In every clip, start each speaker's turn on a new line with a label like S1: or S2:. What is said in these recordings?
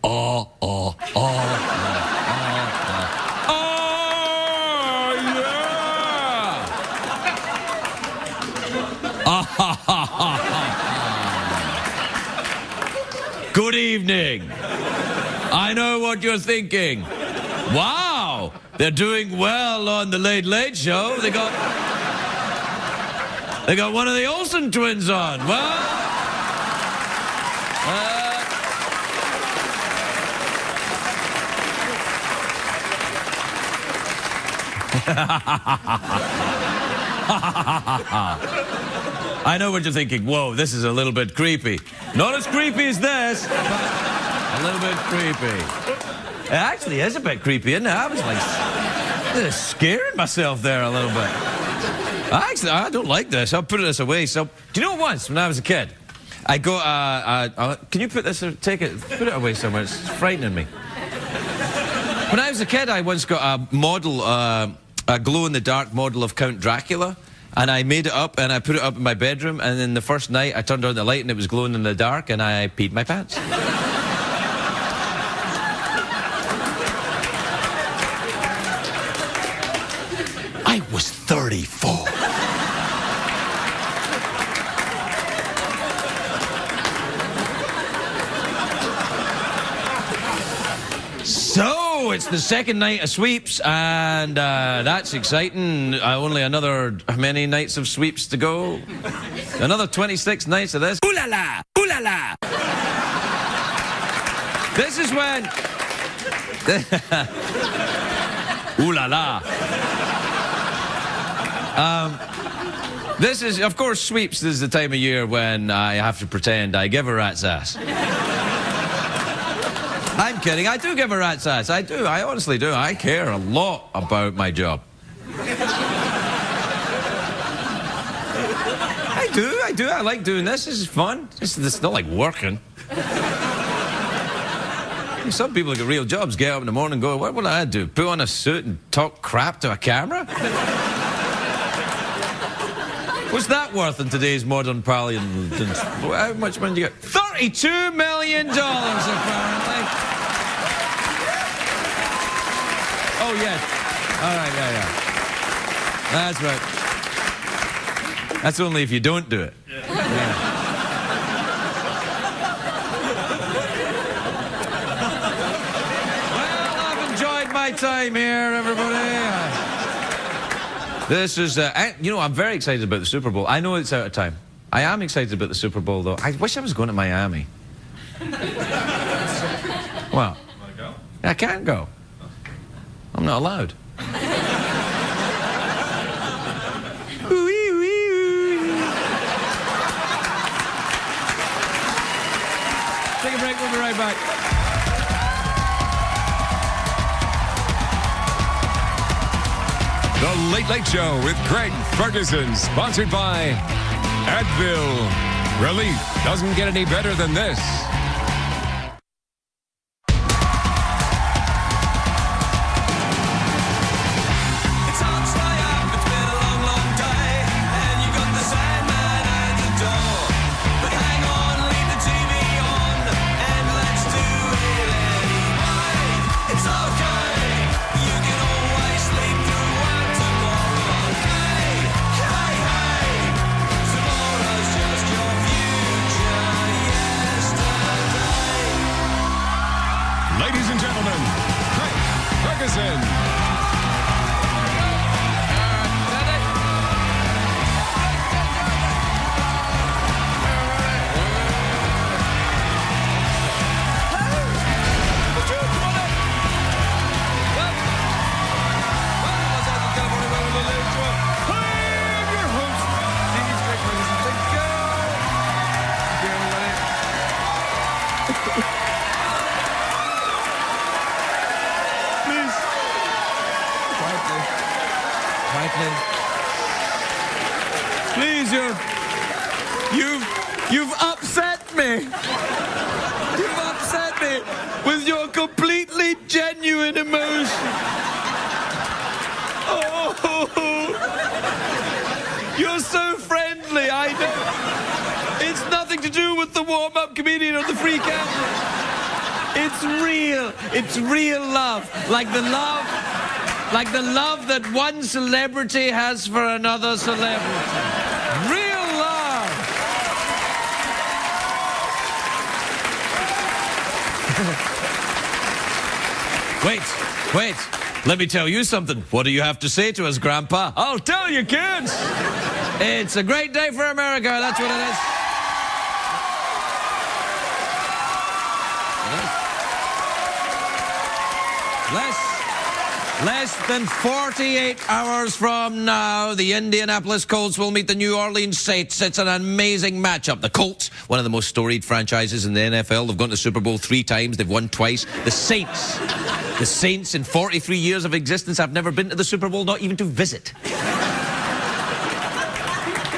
S1: Oh, oh, oh, oh, oh, yeah! Good evening. I know what you're thinking. Wow, they're doing well on the Late Late Show. They got one of the Olsen twins on. Well, I know what you're thinking. Whoa, this is a little bit creepy. Not as creepy as this, but a little bit creepy. It actually is a bit creepy, isn't it? I was like scaring myself there a little bit. Actually, I don't like this. I'll put this away. So, do you know once when I was a kid, I got can you put this? Take it. Put it away somewhere. It's frightening me. When I was a kid, I once got a model, a glow-in-the-dark model of Count Dracula, and I made it up and I put it up in my bedroom. And then the first night, I turned on the light and it was glowing in the dark, and I peed my pants. I was 34. So, it's the second night of sweeps, and that's exciting. Only another, how many nights of sweeps to go? Another 26 nights of this. Ooh la la! Ooh la la! This is when... Ooh la la! This is, of course, sweeps. This is the time of year when I have to pretend I give a rat's ass. I'm kidding. I do give a rat's ass. I do. I honestly do. I care a lot about my job. I do. I like doing this. This is fun. It's not like working. Some people get real jobs, get up in the morning and go, what will I do? Put on a suit and talk crap to a camera? What's that worth in today's modern parlance? How much money do you get? $32 million, apparently. Oh, yes. All right, yeah. That's right. That's only if you don't do it. Yeah. Well, I've enjoyed my time here, everybody. This is, you know, I'm very excited about the Super Bowl. I know it's out of time. I am excited about the Super Bowl, though. I wish I was going to Miami. Well, go? I can't go. I'm not allowed. Take a break, we'll be right back.
S2: The Late Late Show with Greg Ferguson, sponsored by Advil. Relief doesn't get any better than this. Ladies and gentlemen, Greg Ferguson.
S1: Please, you've upset me. You've upset me with your completely genuine emotion. Oh, you're so friendly. I know. It's nothing to do with the warm-up comedian or the free camera. It's real. It's real love. Like the love that one celebrity has for another celebrity. Real love. Wait. Let me tell you something. What do you have to say to us, Grandpa? I'll tell you, kids. It's a great day for America. That's what it is. Less than 48 hours from now, the Indianapolis Colts will meet the New Orleans Saints. It's an amazing matchup. The Colts, one of the most storied franchises in the NFL. They've gone to the Super Bowl 3 times. They've won twice. The Saints, in 43 years of existence, have never been to the Super Bowl, not even to visit.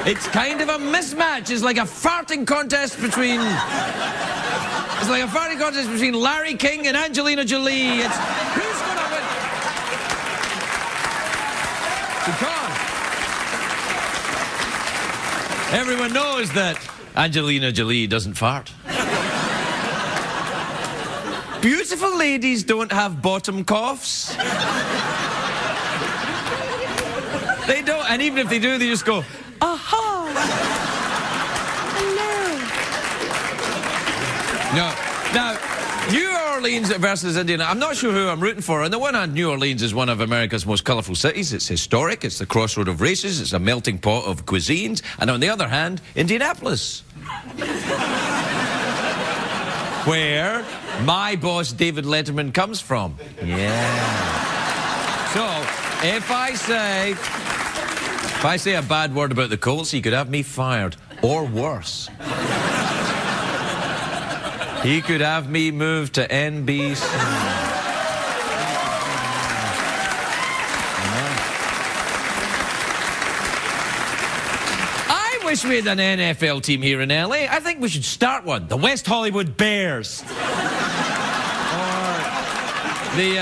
S1: It's kind of a mismatch. It's like a farting contest between... It's like a farting contest between Larry King and Angelina Jolie. It's... Who's going to win? Because everyone knows that Angelina Jolie doesn't fart. Beautiful ladies don't have bottom coughs. They don't, and even if they do, they just go, aha! Hello. Now, New Orleans versus Indiana. I'm not sure who I'm rooting for. On the one hand, New Orleans is one of America's most colourful cities. It's historic. It's the crossroad of races. It's a melting pot of cuisines. And on the other hand, Indianapolis, where my boss David Letterman comes from. Yeah. So if I say a bad word about the Colts, he could have me fired, or worse. He could have me moved to NBC. I wish we had an NFL team here in LA. I think we should start one. The West Hollywood Bears. Or the,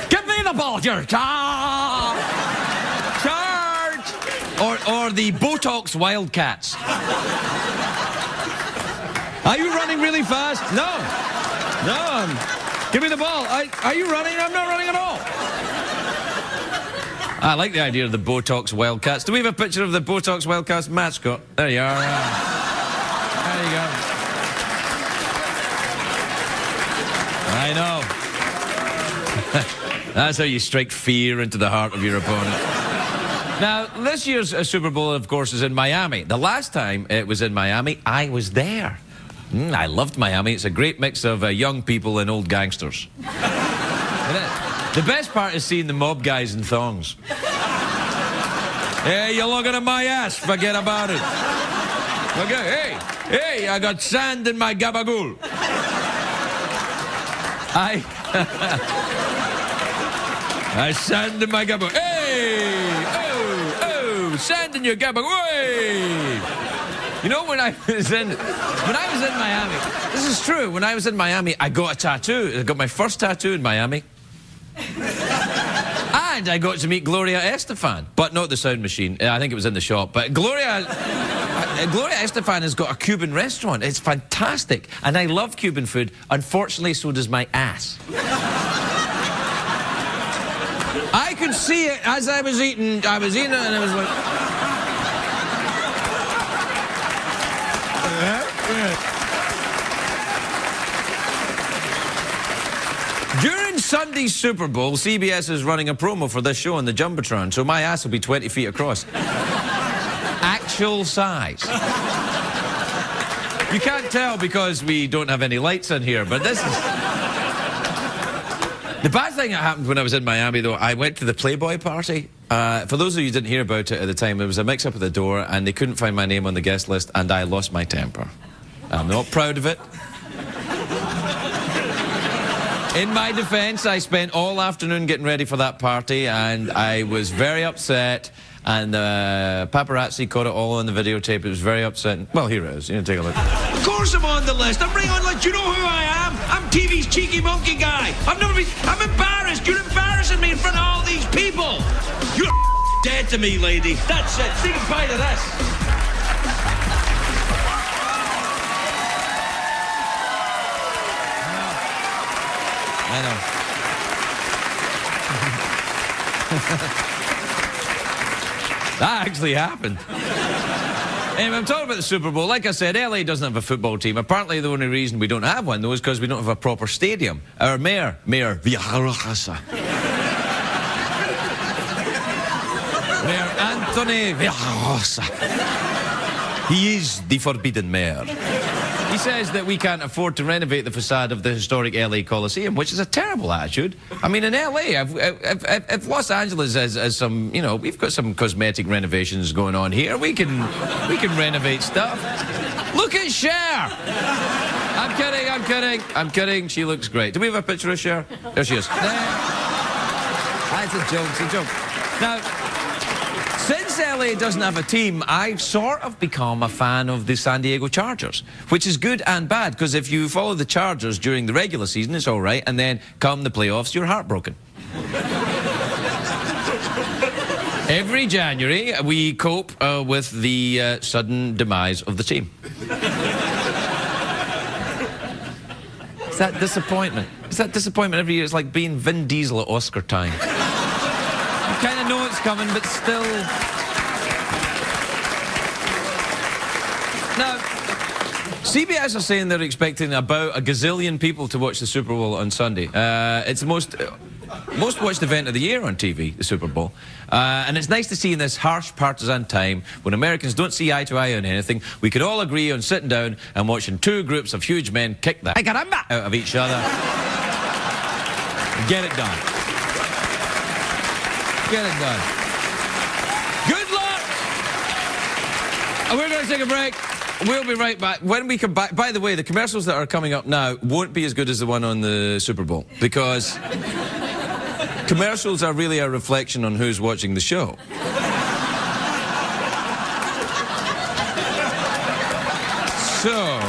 S1: give me the ball, Charge! Or the Botox Wildcats. Are you running really fast? No. Give me the ball. Are you running? I'm not running at all. I like the idea of the Botox Wildcats. Do we have a picture of the Botox Wildcats mascot? There you are. There you go. I know. That's how you strike fear into the heart of your opponent. Now, this year's Super Bowl, of course, is in Miami. The last time it was in Miami, I was there. I loved Miami. It's a great mix of young people and old gangsters. The best part is seeing the mob guys in thongs. Hey, you're looking at my ass. Forget about it. Okay, hey, I got sand in my gabagool. I sand in my gabagool. Hey, oh, sand in your gabagool. Hey. You know, when I was in Miami, this is true, when I was in Miami, I got a tattoo. I got my first tattoo in Miami. And I got to meet Gloria Estefan, but not the sound machine. I think it was in the shop. But Gloria Estefan has got a Cuban restaurant. It's fantastic. And I love Cuban food. Unfortunately, so does my ass. I could see it as I was eating. I was eating it and I was like... During Sunday's Super Bowl, CBS is running a promo for this show on the Jumbotron, so my ass will be 20 feet across. Actual size. You can't tell because we don't have any lights in here, but this is... The bad thing that happened when I was in Miami, though, I went to the Playboy party. For those of you who didn't hear about it at the time, there was a mix-up at the door, and they couldn't find my name on the guest list, and I lost my temper. I'm not proud of it. In my defense, I spent all afternoon getting ready for that party, and I was very upset, and paparazzi caught it all on the videotape. It was very upsetting. Well, here it is. You know, take a look. Of course I'm on the list. I'm right on the list. You know who I am? I'm TV's cheeky monkey guy. I'm embarrassed. You're embarrassing me in front of all these people. You're dead to me, lady. That's it. Say goodbye to this. I know. That actually happened. Anyway, I'm talking about the Super Bowl. Like I said, LA doesn't have a football team. Apparently, the only reason we don't have one, though, is because we don't have a proper stadium. Our Mayor Villarrosa. Mayor Anthony Villarrosa. He is the forbidden mayor. He says that we can't afford to renovate the facade of the historic LA Coliseum, which is a terrible attitude. I mean, in LA, if Los Angeles has some, you know, we've got some cosmetic renovations going on here. We can renovate stuff. Look at Cher. I'm kidding. She looks great. Do we have a picture of Cher? There she is. That's a joke. It's a joke. Now, since LA doesn't have a team, I've sort of become a fan of the San Diego Chargers, which is good and bad, because if you follow the Chargers during the regular season, it's all right, and then come the playoffs, you're heartbroken. Every January, we cope with the sudden demise of the team. It's that disappointment. It's that disappointment every year. It's like being Vin Diesel at Oscar time. You kind of know it's coming, but still. Now, CBS are saying they're expecting about a gazillion people to watch the Super Bowl on Sunday. It's the most watched event of the year on TV, the Super Bowl. And it's nice to see in this harsh partisan time, when Americans don't see eye to eye on anything, we could all agree on sitting down and watching two groups of huge men kick the out of each other. Get it done. Get it done. Good luck! We're going to take a break. We'll be right back. When we come back, by the way, the commercials that are coming up now won't be as good as the one on the Super Bowl, because commercials are really a reflection on who's watching the show. So,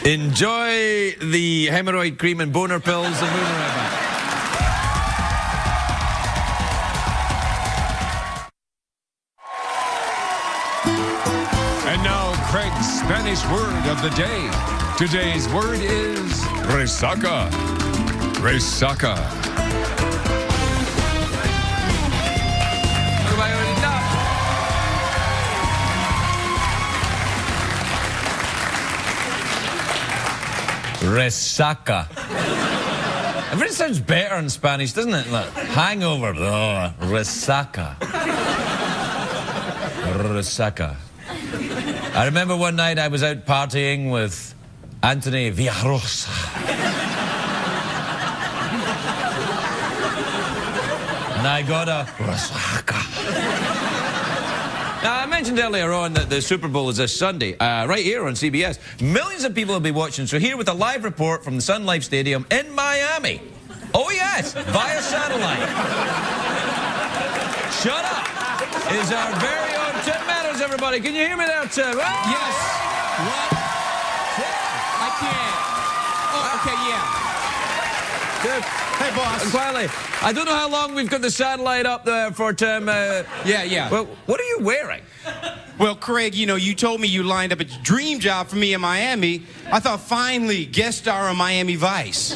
S1: enjoy the hemorrhoid cream and boner pills, and we'll be right back.
S2: And now, Craig's Spanish word of the day. Today's word is resaca. Resaca.
S1: Everybody already know. Resaca. It sounds better in Spanish, doesn't it? Like, hangover. Oh, resaca. Resaca. I remember one night I was out partying with Anthony Villarrosa. And I got a resaca. Now, I mentioned earlier on that the Super Bowl is this Sunday, right here on CBS. Millions of people will be watching, so here with a live report from the Sun Life Stadium in Miami. Oh, yes, via satellite. Shut up. Is our very own Tim Meadows, everybody. Can you hear me there, Tim? Oh!
S3: Yes. What? I can't. Oh, okay, yeah.
S1: Good.
S3: Hey, boss.
S1: Quietly. I don't know how long we've got the satellite up there for, Tim.
S3: Yeah.
S1: Well, what are you wearing?
S3: Well, Craig, you know, you told me you lined up a dream job for me in Miami. I thought finally guest star on Miami Vice.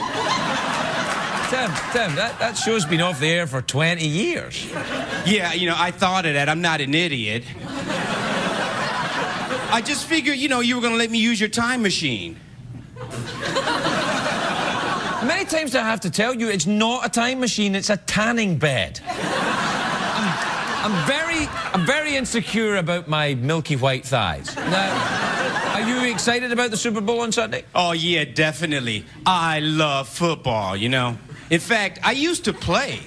S1: Tim, that show's been off the air for 20 years.
S3: Yeah, you know, I thought of that. I'm not an idiot. I just figured, you know, you were going to let me use your time machine.
S1: How many times do I have to tell you it's not a time machine, it's a tanning bed? I'm very insecure about my milky white thighs. Now, are you excited about the Super Bowl on Sunday?
S3: Oh, yeah, definitely. I love football, you know. In fact, I used to play.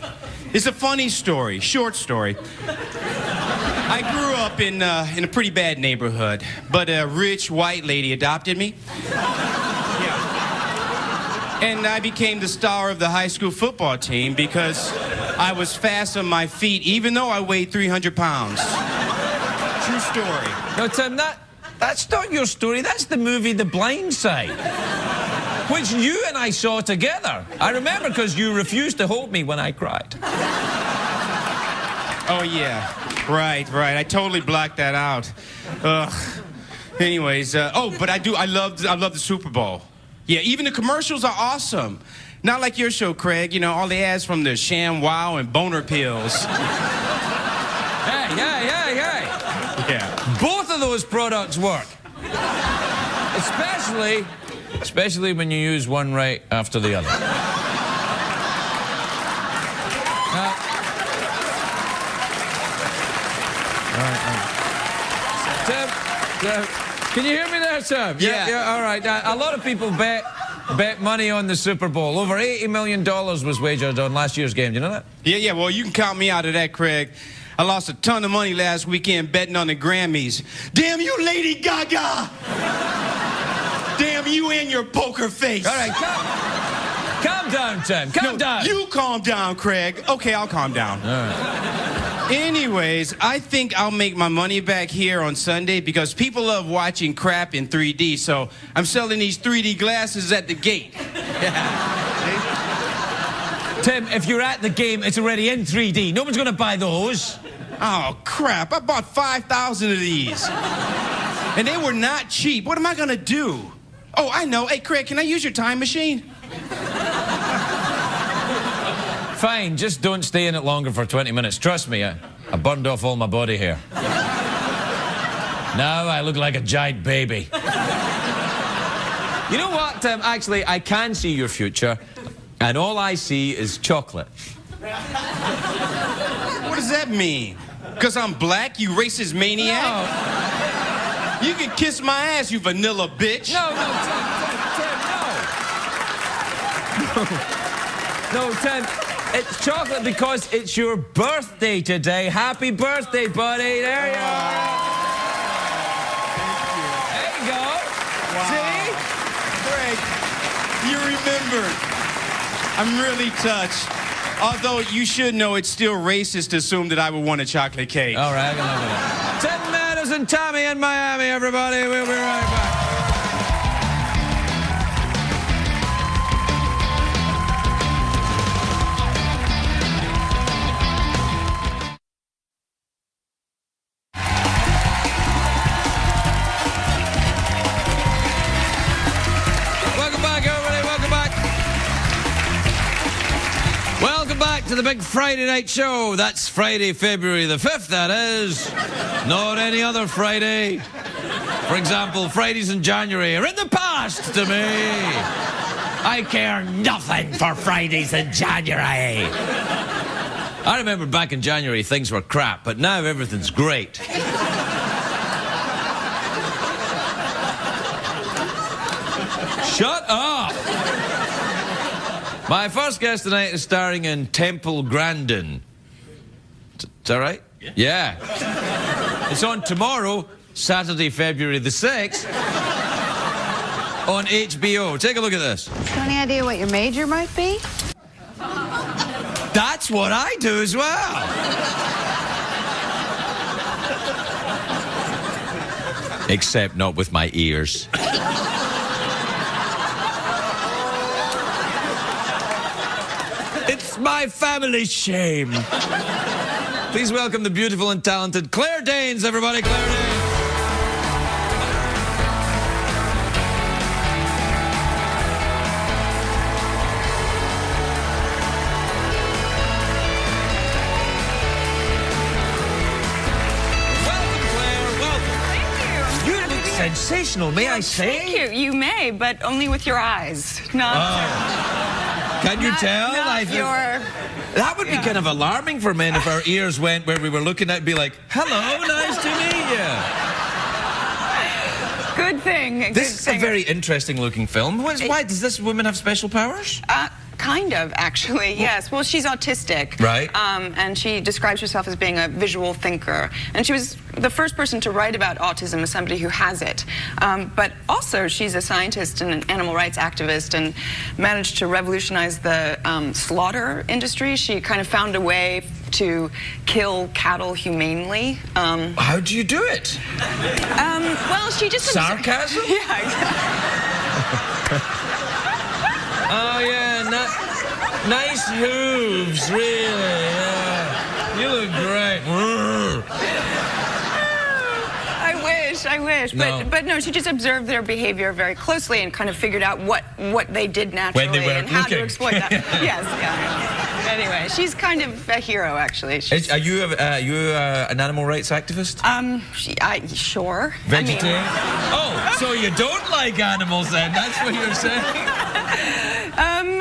S3: It's a funny story, short story. I grew up in a pretty bad neighborhood, but a rich white lady adopted me. Yeah. And I became the star of the high school football team because I was fast on my feet, even though I weighed 300 pounds. True story.
S1: No, Tim, that's not your story. That's the movie The Blind Side, which you and I saw together. I remember because you refused to hold me when I cried.
S3: Oh, yeah. Right. I totally blacked that out. Anyways, but I love the Super Bowl. Yeah, even the commercials are awesome. Not like your show, Craig. You know, all the ads from the ShamWow and boner pills.
S1: Hey.
S3: Yeah.
S1: Both of those products work. Especially when you use one right after the other. Tim, can you hear me there, Tim?
S3: Yeah.
S1: All right. A lot of people bet money on the Super Bowl. Over $80 million was wagered on last year's game. Do you know that?
S3: Yeah, well, you can count me out of that, Craig. I lost a ton of money last weekend betting on the Grammys. Damn you, Lady Gaga! Damn you and your poker face.
S1: All right, calm down, Tim. Calm down.
S3: You calm down, Craig. Okay, I'll calm down.
S1: All right.
S3: Anyways, I think I'll make my money back here on Sunday because people love watching crap in 3D, so I'm selling these 3D glasses at the gate.
S1: Tim, if you're at the game, it's already in 3D. No one's going to buy those.
S3: Oh, crap. I bought 5,000 of these. And they were not cheap. What am I going to do? Oh, I know. Hey, Craig, can I use your time machine?
S1: Fine, just don't stay in it longer for 20 minutes. Trust me, I burned off all my body hair. Now I look like a giant baby. You know what, Tim? Actually, I can see your future, and all I see is chocolate.
S3: What does that mean? Because I'm black, you racist maniac?
S1: No.
S3: You can kiss my ass, you vanilla bitch.
S1: No, Tim, no. No, Tim, it's chocolate because it's your birthday today. Happy birthday, buddy. There you are. There you go.
S3: Wow.
S1: See?
S3: Craig, you remembered. I'm really touched. Although you should know it's still racist to assume that I would want a chocolate cake.
S1: All right, I can live with that. Tim Meadows and Tommy in Miami, everybody. We'll be right back. Welcome back, everybody. Welcome back. Welcome back to the big Friday night show. That's Friday, February the 5th, that is. Not any other Friday. For example, Fridays in January are in the past to me. I care nothing for Fridays in January. I remember back in January things were crap, but now everything's great. Shut up! My first guest tonight is starring in Temple Grandin. Is that right? Yeah. It's on tomorrow, Saturday, February the 6th, on HBO. Take a look at this.
S4: Any idea what your major might be?
S1: That's what I do as well. Except not with my ears. It's my family's shame. Please welcome the beautiful and talented Claire Danes, everybody. Claire Danes. Welcome, Claire. Welcome.
S5: Thank you.
S1: You look sensational, may I say?
S5: Thank you. You may, but only with your eyes, not.
S1: Can you tell?
S5: Not your.
S1: That would be kind of alarming for men if our ears went where we were looking at and be like, hello, nice to meet you.
S5: Good thing.
S1: This is a very interesting looking film. Why does this woman have special powers?
S5: Kind of, actually, yes. Well, she's autistic.
S1: Right.
S5: And she describes herself as being a visual thinker. And she was the first person to write about autism as somebody who has it. But also, she's a scientist and an animal rights activist and managed to revolutionize the slaughter industry. She kind of found a way to kill cattle humanely.
S1: How do you do it?
S5: Well, she just...
S1: Sarcasm?
S5: Yeah, exactly.
S1: Oh, yeah, nice hooves, really, yeah. You look great.
S5: I wish. I wish. But no, she just observed their behavior very closely and kind of figured out what they did naturally
S1: weren't
S5: and how to
S1: looking.
S5: exploit that. Yes, yeah. Anyway, she's kind of a hero, actually.
S1: Are you an animal rights activist?
S5: Sure.
S1: Vegetarian? So you don't like animals then? That's what you're saying?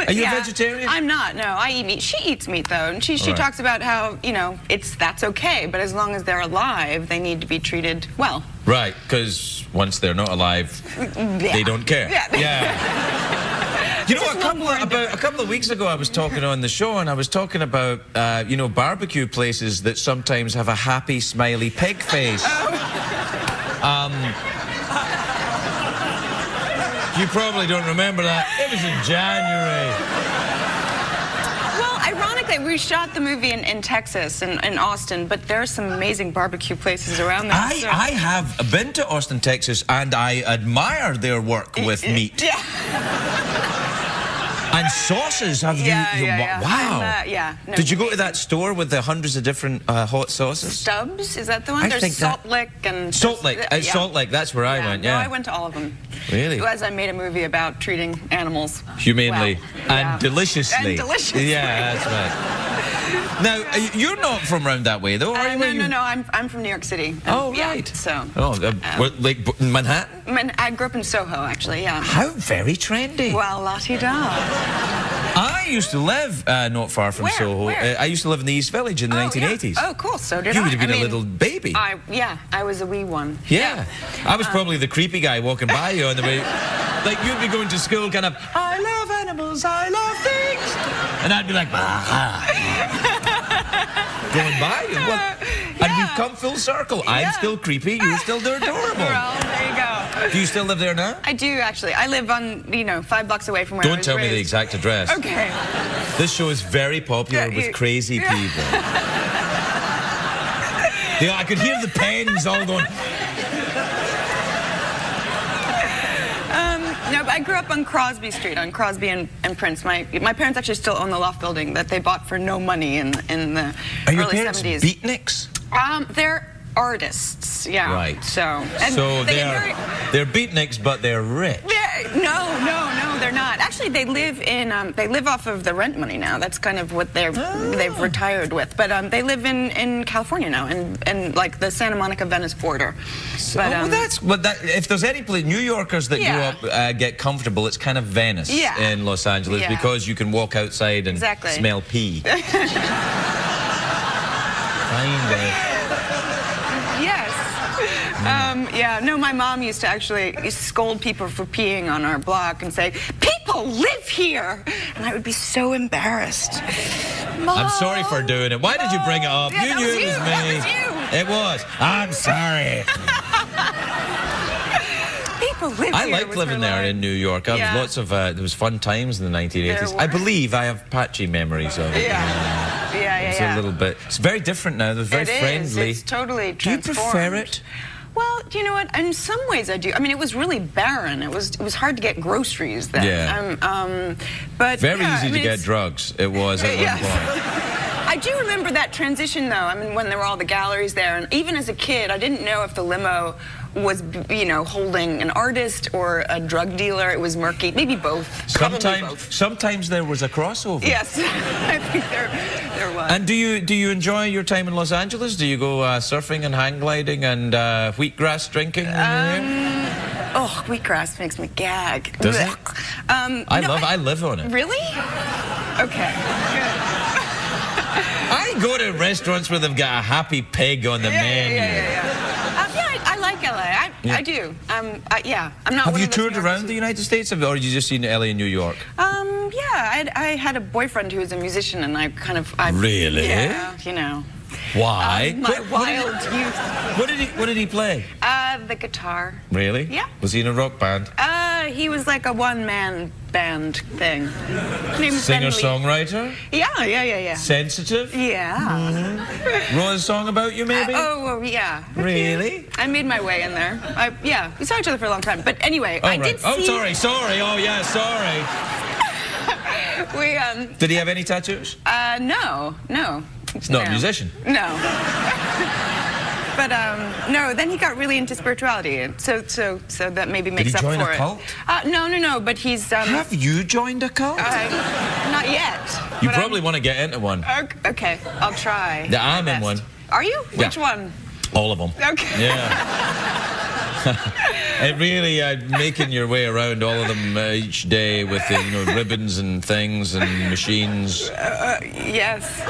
S1: Are you a vegetarian?
S5: I'm not, no. I eat meat. She eats meat, though. And she
S1: Right.
S5: talks about how, that's okay, but as long as they're alive, they need to be treated well.
S1: Right, because once they're not alive, they don't care.
S5: Yeah.
S1: You know, a couple of weeks ago, I was talking on the show, and I was talking about, barbecue places that sometimes have a happy, smiley pig face. You probably don't remember that. It was in January.
S5: Well, ironically, we shot the movie in Texas, in Austin, but there are some amazing barbecue places around there.
S1: I have been to Austin, Texas, and I admire their work with meat.
S5: Yeah.
S1: And sauces. Have you? Wow.
S5: No,
S1: Did you go to that store with the hundreds of different hot sauces?
S5: Stubbs, is that the one?
S1: I
S5: There's
S1: think
S5: Salt Lick and...
S1: Salt Lick. Salt Lick, that's where I went,
S5: No, I went to all of them.
S1: Really?
S5: As I made a movie about treating animals
S1: Humanely
S5: well.
S1: and deliciously.
S5: And deliciously.
S1: Yeah, that's right. Now, you're not from around that way, though, are you?
S5: No, I'm from New York City.
S1: Oh,
S5: Yeah,
S1: right.
S5: so...
S1: like Manhattan?
S5: I grew up in Soho, actually, yeah.
S1: How very trendy.
S5: Well, la-ti-da.
S1: I used to live not far from Soho.
S5: Where?
S1: I used to live in the East Village in the 1980s.
S5: Yeah. Oh, cool. So did I.
S1: You would have been a little baby.
S5: I was a wee one.
S1: Yeah. I was probably the creepy guy walking by you on the way. Like, you'd be going to school kind of, I love animals, I love things. And I'd be like, going by you. Well, and we've come full circle. I'm still creepy, you're still adorable.
S5: Well, there you go.
S1: Do you still live there now?
S5: I do, actually. I live on, 5 blocks away from where I was
S1: Don't tell me the exact address.
S5: Okay.
S1: This show is very popular with crazy people. I could hear the pens all going.
S5: No, but I grew up on Crosby Street, on Crosby and Prince. My parents actually still own the loft building that they bought for no money in the
S1: Are your
S5: early
S1: parents
S5: 70s.
S1: beatniks?
S5: They're artists, yeah.
S1: Right.
S5: So
S1: they're beatniks, but they're rich.
S5: No, they're not. Actually, they live off of the rent money now. That's kind of what they've retired with. But they live in California now, in like the Santa Monica Venice border.
S1: If there's any place, New Yorkers that grew up get comfortable, it's kind of Venice in Los Angeles because you can walk outside and smell pee.
S5: Yes. No, my mom used to actually scold people for peeing on our block and say, people live here! And I would be so embarrassed. Mom,
S1: I'm sorry for doing it. Why did you bring it up?
S5: Yeah,
S1: You knew it was me.
S5: That was you.
S1: It was. I'm sorry.
S5: People live
S1: I
S5: here.
S1: liked living there in New York. I had lots of, there was fun times in the 1980s. I believe I have patchy memories of it. It's a little bit. It's very different now. They're very friendly.
S5: It's totally transformed.
S1: Do you prefer it?
S5: Well, you know what? In some ways, I do. I mean, it was really barren. It was hard to get groceries then.
S1: Yeah.
S5: But
S1: very easy to get drugs. It was at one point.
S5: I do remember that transition, though. I mean, when there were all the galleries there, and even as a kid, I didn't know if the limo was, holding an artist or a drug dealer. It was murky. Maybe both.
S1: Sometimes there was a crossover.
S5: Yes, I think there was.
S1: And do you enjoy your time in Los Angeles? Do you go surfing and hang gliding and wheatgrass drinking?
S5: Wheatgrass makes me gag.
S1: Does it? I live on it.
S5: Really? Okay. Good.
S1: I go to restaurants where they've got a happy pig on the menu.
S5: I like LA. I do. I'm not.
S1: Have you toured around the United States, or have you just seen LA and New York?
S5: I had a boyfriend who was a musician, and I
S1: Really?
S5: Yeah,
S1: Why?
S5: My wild youth.
S1: What did he play?
S5: The guitar.
S1: Really?
S5: Yeah.
S1: Was he in a rock band?
S5: He was like a one-man band thing.
S1: Singer-songwriter?
S5: Yeah.
S1: Sensitive?
S5: Yeah.
S1: Wrote a song about you, maybe?
S5: Yeah.
S1: Really?
S5: I made my way in there. We saw each other for a long time. But anyway, I did see...
S1: Oh, sorry. Oh, yeah, sorry. Did he have any tattoos?
S5: No.
S1: He's not a musician.
S5: No. But no, then he got really into spirituality, and so that maybe makes
S1: he
S5: up
S1: join
S5: for
S1: a
S5: it.
S1: cult?
S5: No, but he's
S1: Have you joined a cult?
S5: not yet.
S1: You
S5: but
S1: probably want to get into one.
S5: Okay, I'll try.
S1: Yeah, I'm
S5: my
S1: in
S5: best.
S1: one.
S5: Are you?
S1: Yeah.
S5: Which one?
S1: All of them.
S5: Okay.
S1: Yeah. It really, making your way around all of them each day with the, ribbons and things and machines.
S5: Yes.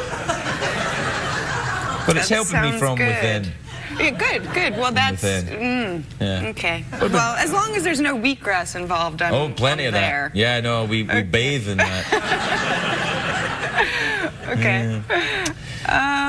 S1: But it's
S5: That
S1: helping me
S5: sounds
S1: from
S5: good.
S1: within.
S5: Yeah, good. Well, that's
S1: Yeah.
S5: okay. Well, as long as there's no wheatgrass involved, I'm
S1: Plenty
S5: I'm
S1: of
S5: there.
S1: that. Yeah, no, we bathe in that.
S5: Okay.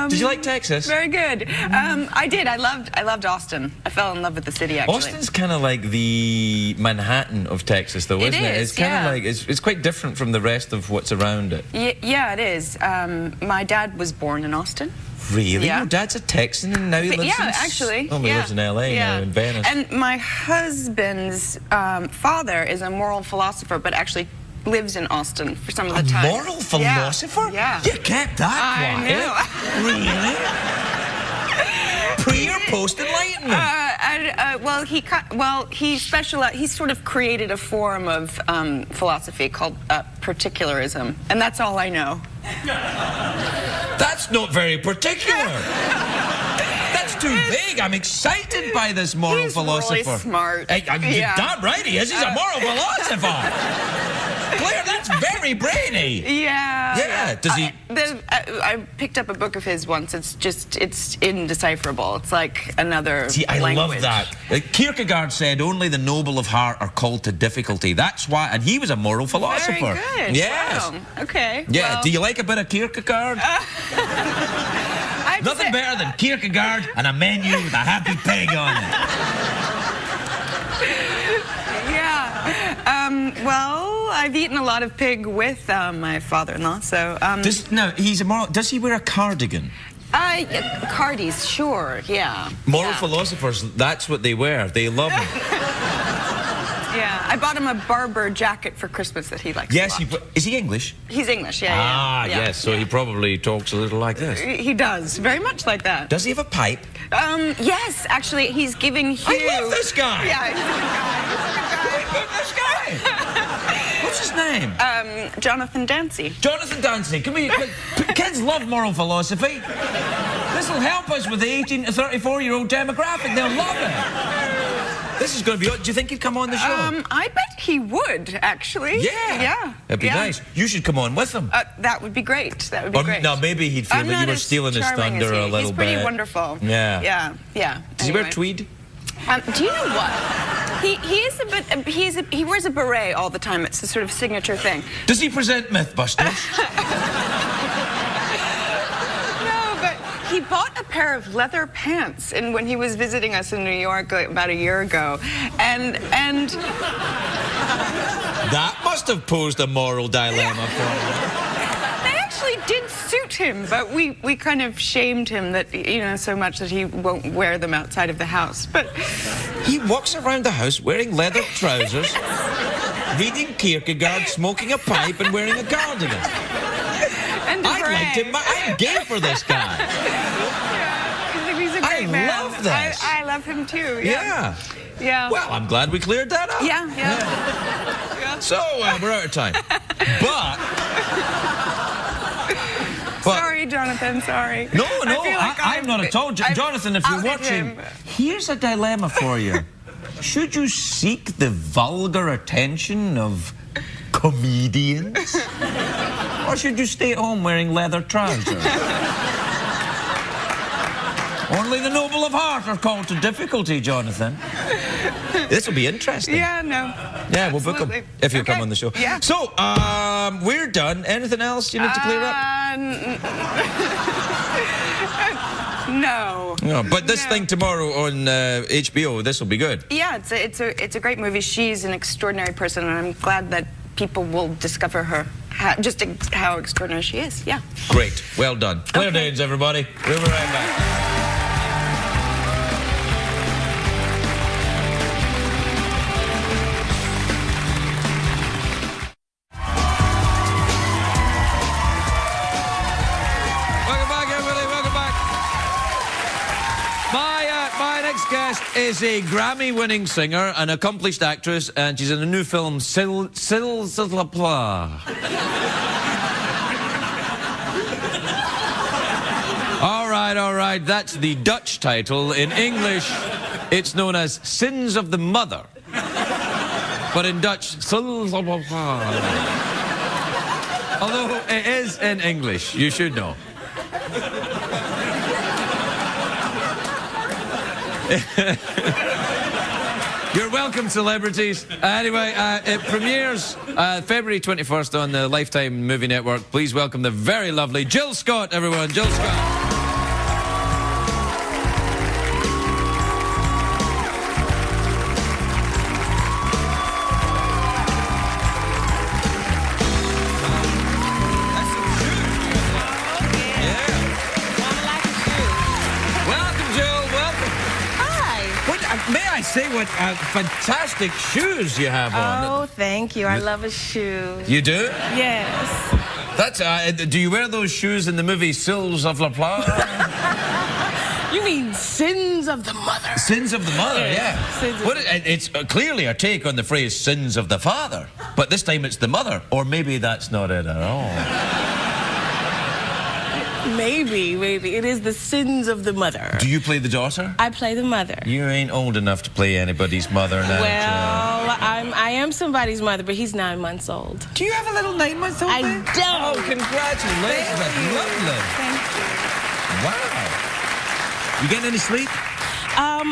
S1: Did you like Texas?
S5: Very good. I did. I loved Austin. I fell in love with the city, actually.
S1: Austin's kind of like the Manhattan of Texas, though, isn't it?
S5: is,
S1: It's kind of
S5: yeah.
S1: like it's quite different from the rest of what's around it.
S5: Yeah, it is. My dad was born in Austin.
S1: Really?
S5: Yeah.
S1: Your dad's a Texan and now he lives in...
S5: Actually.
S1: Oh, he lives in L.A. now, in Venice.
S5: And my husband's father is a moral philosopher, but actually lives in Austin for some of the time.
S1: Moral philosopher?
S5: Yeah.
S1: You kept that quiet.
S5: I know.
S1: Really? Pre or post Enlightenment?
S5: He sort of created a form of philosophy called particularism, and that's all I know.
S1: That's not very particular. That's too vague. I'm excited by this moral
S5: He's
S1: philosopher.
S5: really smart.
S1: You're
S5: Yeah.
S1: damn right he is. He's a moral philosopher. Claire, that's very brainy.
S5: Yeah.
S1: Yeah. Does he...
S5: I picked up a book of his once. It's indecipherable. It's like another
S1: See, I
S5: language.
S1: love that. Kierkegaard said only the noble of heart are called to difficulty. That's why, and he was a moral philosopher.
S5: Very good.
S1: Yes.
S5: Wow. Okay.
S1: Yeah.
S5: Well,
S1: Do you like a bit of Kierkegaard?
S5: I have to
S1: Nothing
S5: say-
S1: better than Kierkegaard and a menu with a happy pig on it.
S5: Yeah. Well, I've eaten a lot of pig with my father-in-law, so...
S1: Does he wear a cardigan?
S5: Cardies, sure, yeah.
S1: Moral
S5: Yeah.
S1: philosophers, that's what they wear. They love them.
S5: Yeah, I bought him a Barber jacket for Christmas that he likes
S1: Yes,
S5: a lot.
S1: is he English?
S5: He's English, yeah.
S1: Yes, so he probably talks a little like this.
S5: He does, very much like that.
S1: Does he have a pipe?
S5: Yes, actually, he's giving Hugh...
S1: I love this guy!
S5: Yeah, he's a good guy.
S1: This guy! What's his name?
S5: Jonathan Dancy.
S1: Jonathan Dancy. Kids love moral philosophy. This will help us with the 18 to 34-year-old demographic. They'll love it. This is going to be... Do you think he'd come on the show?
S5: I bet he would, actually.
S1: Yeah.
S5: Yeah.
S1: It'd be nice. You should come on with him.
S5: That would be great. That would be great.
S1: No, maybe he'd feel
S5: I'm
S1: that you
S5: not
S1: were
S5: as
S1: stealing his
S5: charming
S1: thunder
S5: as
S1: a
S5: he.
S1: little bit.
S5: He's pretty wonderful.
S1: Yeah.
S5: Yeah.
S1: Does he wear tweed?
S5: Do you know what? He is a bit. He wears a beret all the time. It's a sort of signature thing.
S1: Does he present Mythbusters?
S5: No, but he bought a pair of leather pants when he was visiting us in New York about a year ago, and
S1: That must have posed a moral dilemma for him.
S5: they actually did suit him, but we kind of shamed him that so much that he won't wear them outside of the house. But
S1: He walks around the house wearing leather trousers, reading Kierkegaard, smoking a pipe, and wearing a cardigan.
S5: and a
S1: I'd
S5: beret.
S1: like to... I'm gay for this guy.
S5: He's a
S1: I
S5: great man.
S1: love this.
S5: I love him too.
S1: Yeah.
S5: Yeah.
S1: Well, I'm glad we cleared that up.
S5: Yeah.
S1: So, we're out of time. But...
S5: Sorry, Jonathan. Sorry.
S1: No,
S5: I feel like
S1: I'm not at all. Jonathan, if you're
S5: outed
S1: watching,
S5: him.
S1: here's a dilemma for you. Should you seek the vulgar attention of comedians? Or should you stay at home wearing leather trousers? Only the noble of heart are called to difficulty, Jonathan. This will be interesting.
S5: Yeah, no.
S1: Yeah, we'll book him
S5: Absolutely.
S1: if you
S5: Okay.
S1: come on the show.
S5: Yeah.
S1: So, we're done. Anything else you need to clear up?
S5: No.
S1: No, but this
S5: No.
S1: thing tomorrow on HBO, this will be good.
S5: Yeah, it's a great movie. She's an extraordinary person, and I'm glad that people will discover her, how extraordinary she is. Yeah.
S1: Great. Well done. Claire
S5: Okay.
S1: Danes, everybody. We'll be right back. Welcome back, everybody. Welcome back. My guest is a Grammy-winning singer, an accomplished actress, and she's in a new film, All right, that's the Dutch title. In English, it's known as Sins of the Mother. But in Dutch, although it is in English, you should know. You're welcome, celebrities. Anyway, it premieres February 21st on the Lifetime Movie Network. Please welcome the very lovely Jill Scott, everyone. Jill Scott. May I say what fantastic shoes you have on?
S6: Oh, thank you. I love a shoe.
S1: You do?
S6: Yes.
S1: That's. Do you wear those shoes in the movie Sils of La Plata?
S6: You mean Sins of the Mother?
S1: Sins of the Mother, yeah. It's clearly a take on the phrase Sins of the Father, but this time it's the mother, or maybe that's not it at all.
S6: Maybe. It is the Sins of the Mother.
S1: Do you play the daughter?
S6: I play the mother.
S1: You ain't old enough to play anybody's mother now.
S6: Well, I am somebody's mother, but he's 9 months old.
S1: Do you have a little 9-month-old?
S6: I
S1: there?
S6: don't.
S1: Oh, congratulations. That's lovely.
S6: Thank you.
S1: Wow. You getting any sleep?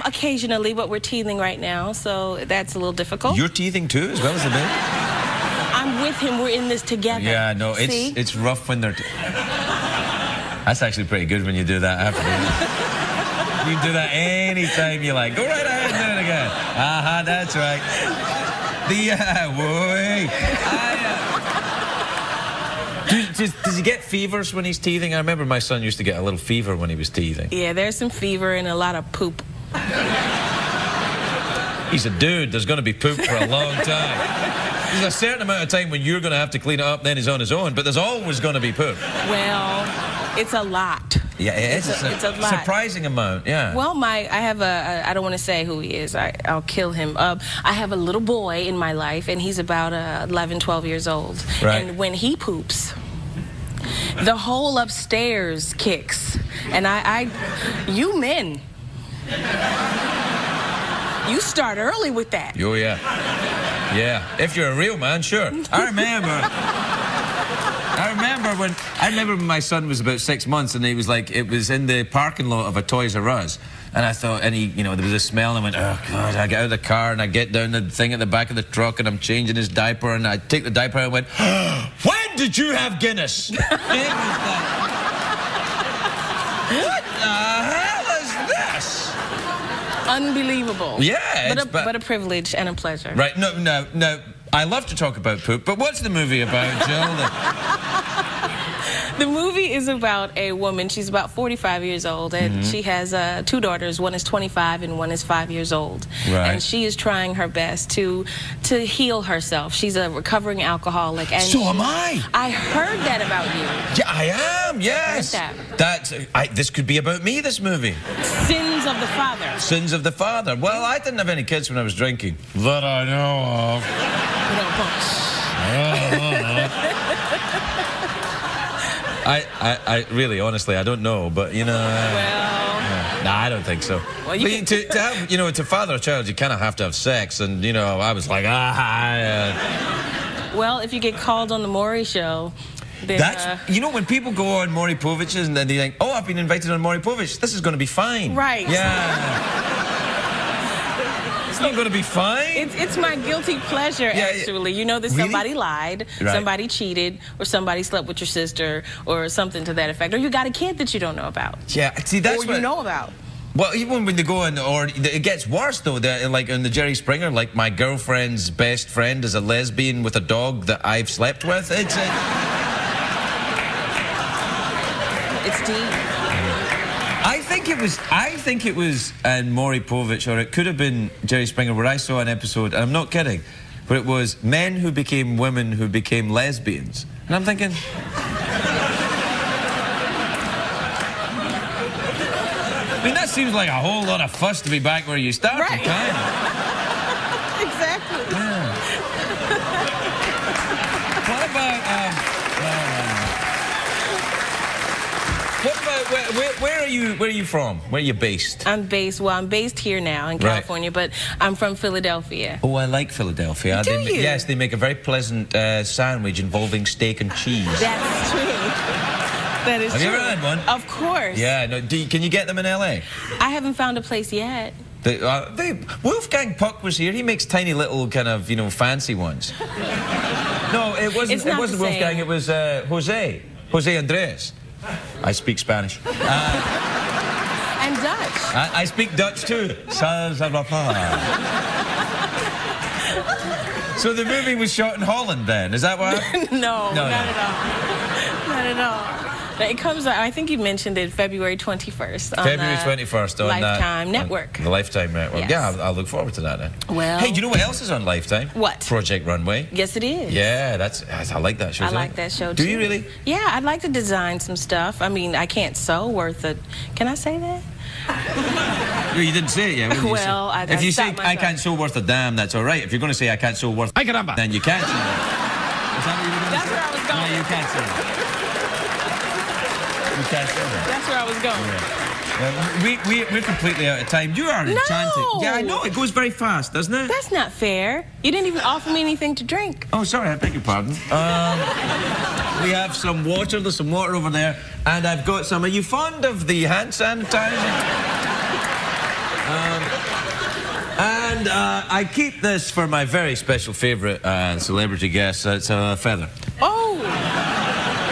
S6: Occasionally, but we're teething right now, so that's a little difficult.
S1: You're teething too, as well as the baby?
S6: I'm with him. We're in this together.
S1: Yeah, no, it's rough when they're... That's actually pretty good when you do that after. You can do that anytime you like. Go right ahead and do it again. That's right. Does he get fevers when he's teething? I remember my son used to get a little fever when he was teething.
S6: Yeah, there's some fever and a lot of poop.
S1: He's a dude. There's going to be poop for a long time. There's a certain amount of time when you're going to have to clean it up, then he's on his own, but there's always going to be poop.
S6: Well, it's a lot.
S1: Yeah, it's a lot. Surprising amount, yeah.
S6: Well, I have I don't want to say who he is. I'll kill him. I have a little boy in my life, and he's about 11, 12 years old.
S1: Right.
S6: And when he poops, the whole upstairs kicks. And you men, you start early with that.
S1: Oh, yeah. Yeah, if you're a real man, sure. I remember when my son was about 6 months, and he was like, it was in the parking lot of a Toys R Us, and I thought, and there was a smell, and I went, oh God, I get out of the car, and I get down the thing at the back of the truck, and I'm changing his diaper, and I take the diaper out and went, when did you have Guinness? What the hell is this?
S6: Unbelievable.
S1: Yeah,
S6: but a privilege and a pleasure.
S1: Right, no. I love to talk about poop, but what's the movie about, Jill?
S6: The movie is about a woman. She's about 45 years old, and she has 2 daughters. One is 25 and one is 5 years old.
S1: Right.
S6: And she is trying her best to heal herself. She's a recovering alcoholic. And
S1: so am I.
S6: I heard that about you.
S1: Yeah, I am, yes.
S6: I heard that.
S1: This could be about me, this movie.
S6: Sins of the Father.
S1: Sins of the Father. Well, I didn't have any kids when I was drinking. That I know of. I really, honestly, I don't know, but well... Nah, I don't think so. Well, to have, to father a child, you kind of have to have sex, and, I was like,
S6: Well, if you get called on the Maury show, then...
S1: when people go on Maury Povich's, and then they think, oh, I've been invited on Maury Povich, this is going to be fine.
S6: Right.
S1: Yeah. It's not going to be fine.
S6: It's my guilty pleasure, actually. You know that somebody lied, somebody cheated, or somebody slept with your sister, or something to that effect. Or you got a kid that you don't know about.
S1: Yeah, see, that's
S6: what you know about.
S1: Well, even when they go on, or it gets worse, though, like on the Jerry Springer, like my girlfriend's best friend is a lesbian with a dog that I've slept with. It's
S6: deep.
S1: I think it was Maury Povich, or it could have been Jerry Springer, where I saw an episode, and I'm not kidding, but it was men who became women who became lesbians. And I'm thinking... I mean, that's seems like a whole lot of fuss to be back where you started,
S6: Right.
S1: kind of.
S6: Exactly.
S1: Yeah. What about where are you? Where are you from? Where are you based?
S6: I'm based here now in California, but I'm from Philadelphia.
S1: Oh, I like Philadelphia.
S6: Do you?
S1: Yes, they make a very pleasant sandwich involving steak and cheese.
S6: That's true. That is
S1: Have
S6: true.
S1: you ever had one?
S6: Of course.
S1: Yeah. No, can you get them in LA?
S6: I haven't found a place yet.
S1: Wolfgang Puck was here. He makes tiny little kind of, fancy ones. No, it wasn't.
S6: It's not
S1: It wasn't
S6: the
S1: Wolfgang.
S6: same.
S1: It was Jose Andres. I speak Spanish.
S6: And Dutch.
S1: I speak Dutch too. So the movie was shot in Holland then, is that why?
S6: No, not at all. Not at all. It comes out, I think you mentioned it, February 21st.
S1: February 21st on
S6: Lifetime Network.
S1: The Lifetime Network.
S6: Yes.
S1: Yeah, I'll look forward to that then.
S6: Well.
S1: Hey, do you know what else is on Lifetime?
S6: What?
S1: Project Runway.
S6: Yes, it is.
S1: Yeah, I like that show.
S6: I like that show, too.
S1: Do you really?
S6: Yeah, I'd like to design some stuff. I mean, I can't sew worth it. Can I say that?
S1: Well, you didn't say it yet.
S6: Well,
S1: if you say
S6: stopped
S1: I
S6: myself.
S1: can't sew worth a damn, that's all right. If you're going to say I can't sew worth,
S2: Ay, caramba.
S1: then you can't say that. Is that what you were going to
S6: That's
S1: say?
S6: where I was going.
S1: No, you can't say that. You can't say that.
S6: That's where I was going.
S1: We're completely out of time. You are enchanting. Yeah, I know. It goes very fast, doesn't it?
S6: That's not fair. You didn't even offer me anything to drink.
S1: Oh, sorry. I beg your pardon. We have some water. There's some water over there. And I've got some. Are you fond of the hand sanitizer? And I keep this for my very special favourite celebrity guest. It's a feather.
S6: Oh,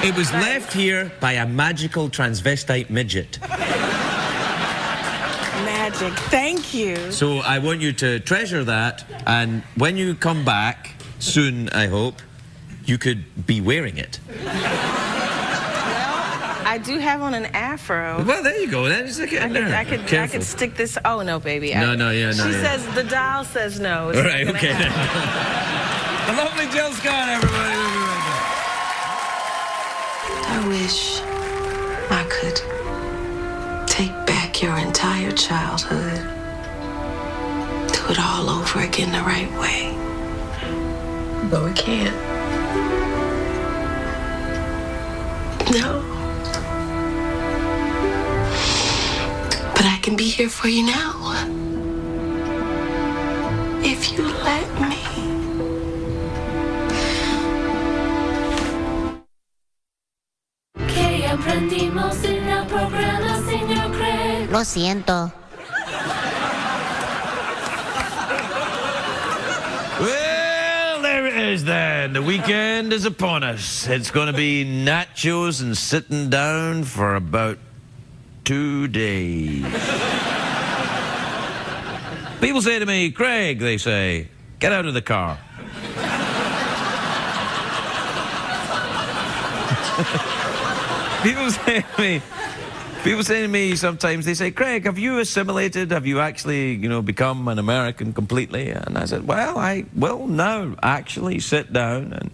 S1: It was left here by a magical transvestite midget.
S6: magic. Thank you.
S1: So I want you to treasure that, and when you come back, soon, I hope, you could be wearing it.
S6: I do have on an afro.
S1: Well, there you go. Then just look at it there.
S6: I could stick this. Oh no, baby.
S1: No, yeah.
S6: She says the doll says no. It's
S1: All
S6: not
S1: right,
S6: gonna
S1: okay.
S6: happen.
S1: The lovely Jill Scott, everybody. We'll be right back.
S7: I wish I could take back your entire childhood, do it all over again the right way. But we can't. No. But I can be here for you now. If you let me.
S8: Que aprendimos en el programa, señor Craig.
S9: Lo siento.
S1: Well, there it is then. The weekend is upon us. It's going to be nachos and sitting down for about 2 days. People say to me, Craig, they say, get out of the car. People say to me sometimes, they say, Craig, have you assimilated? Have you actually, become an American completely? And I said, well, I will now actually sit down and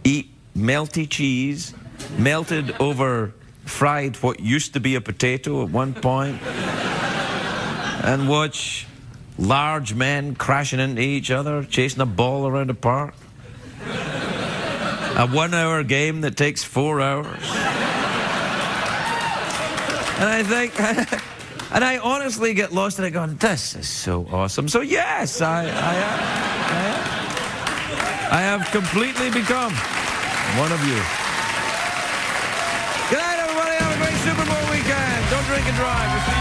S1: eat melty cheese, melted over fried what used to be a potato at one point, and watch large men crashing into each other, chasing a ball around a park. A 1-hour game that takes 4 hours. And I think, and I honestly get lost in it going, this is so awesome. So yes, I have completely become one of you. Good night, everybody. Have a great Super Bowl weekend. Don't drink and drive.